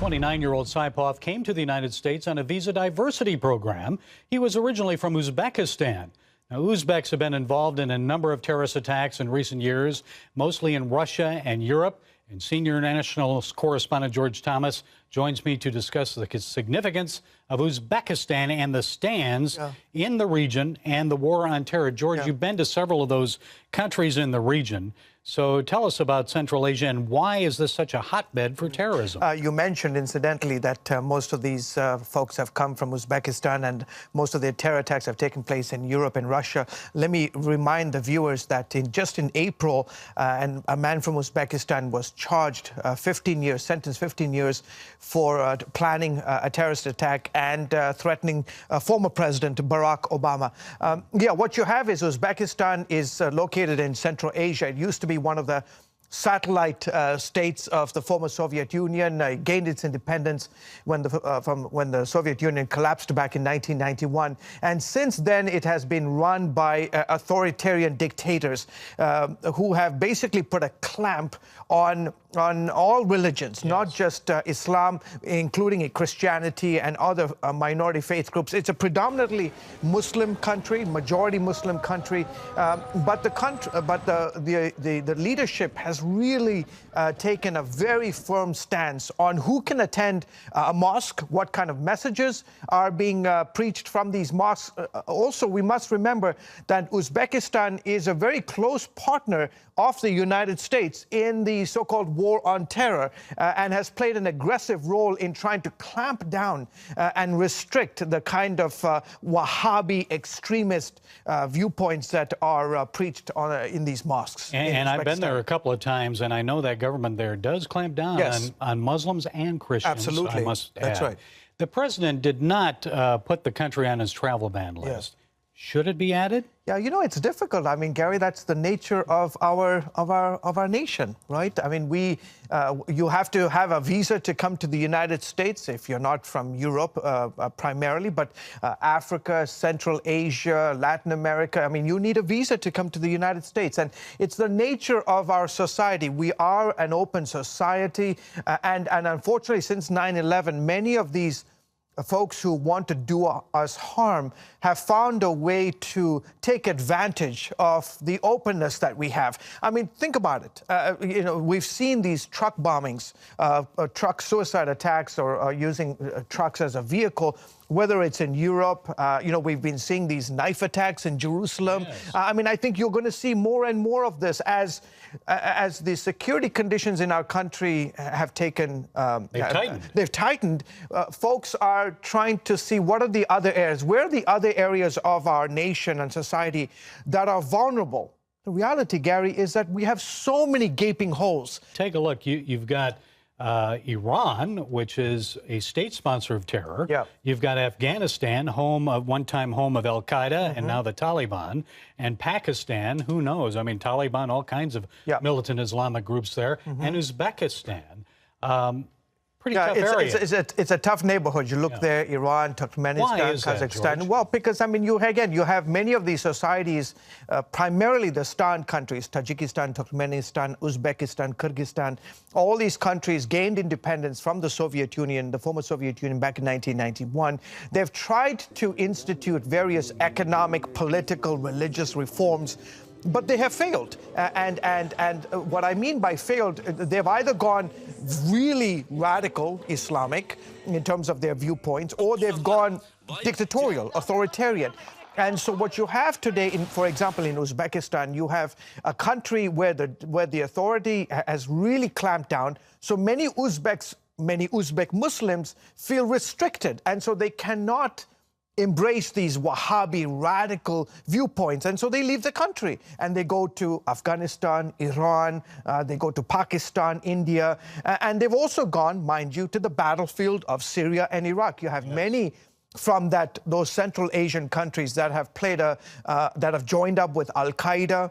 29-year-old Saipov came to the United States on a visa diversity program. He was originally from Uzbekistan. Now, Uzbeks have been involved in a number of terrorist attacks in recent years, mostly in Russia and Europe. And senior international correspondent George Thomas joins me to discuss the significance of Uzbekistan and the stands in the region and the war on terror. George, you've been to several of those countries in the region. So tell us about Central Asia and why is this such a hotbed for terrorism? You mentioned, incidentally, that most of these folks have come from Uzbekistan and most of their terror attacks have taken place in Europe and Russia. Let me remind the viewers that just in April, a man from Uzbekistan was charged 15 years, sentenced 15 years for planning a terrorist attack and threatening former President Barack Obama. What you have is Uzbekistan is located in Central Asia. It used to be one of the satellite states of the former Soviet Union. Gained its independence when the Soviet Union collapsed back in 1991. And since then, it has been run by authoritarian dictators who have basically put a clamp on all religions, not just Islam, including Christianity and other minority faith groups. It's a predominantly Muslim country, majority Muslim country, but the leadership has really taken a very firm stance on who can attend a mosque, what kind of messages are being preached from these mosques. Also, we must remember that Uzbekistan is a very close partner of the United States in the so-called war on terror and has played an aggressive role in trying to clamp down and restrict the kind of Wahhabi extremist viewpoints that are preached in these mosques. And I've been there a couple of times, and I know that government there does clamp down on Muslims and Christians. Absolutely. I must add. That's right. The president did not put the country on his travel ban list. Should it be added? Yeah, you know, it's difficult. I mean, Gary, that's the nature of our nation, right? I mean, you have to have a visa to come to the United States if you're not from Europe primarily, but Africa, Central Asia, Latin America. I mean, you need a visa to come to the United States, and it's the nature of our society. We are an open society, and unfortunately, since 9/11, many of these folks who want to do us harm have found a way to take advantage of the openness that we have. I mean, think about it. You know, we've seen these truck bombings, truck suicide attacks, or using trucks as a vehicle. Whether it's in Europe, you know, we've been seeing these knife attacks in Jerusalem. I mean, I think you're going to see more and more of this as the security conditions in our country have taken. They've tightened. Folks are trying to see what are the other areas, where are the other areas of our nation and society that are vulnerable. The reality, Gary, is that we have so many gaping holes. Take a look. You've got Iran, which is a state sponsor of terror. You've got Afghanistan, one-time home of Al-Qaeda, and now the Taliban. And Pakistan, who knows? I mean, Taliban, all kinds of militant Islamic groups there. And Uzbekistan. Pretty tough area. It's a tough neighborhood. You look there, Iran, Turkmenistan, Kazakhstan. George? Well, because, I mean, you have many of these societies, primarily the Stan countries, Tajikistan, Turkmenistan, Uzbekistan, Kyrgyzstan. All these countries gained independence from the Soviet Union, the former Soviet Union, back in 1991. They've tried to institute various economic, political, religious reforms, but they have failed. And what I mean by failed, they've either gone really radical Islamic in terms of their viewpoints, or they've gone dictatorial, authoritarian. And so what you have today, for example, in Uzbekistan, you have a country where the authority has really clamped down. So many Uzbek Muslims feel restricted, and so they cannot embrace these Wahhabi radical viewpoints, and so they leave the country and they go to Afghanistan, Iran, they go to Pakistan, India, and they've also gone, mind you, to the battlefield of Syria and Iraq. You have many from those Central Asian countries that have that have joined up with Al-Qaeda,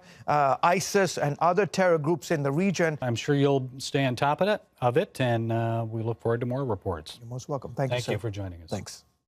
ISIS, and other terror groups in the region. I'm sure you'll stay on top of it, and we look forward to more reports. You're most welcome. Thank you, sir. Thank you for joining us. Thanks.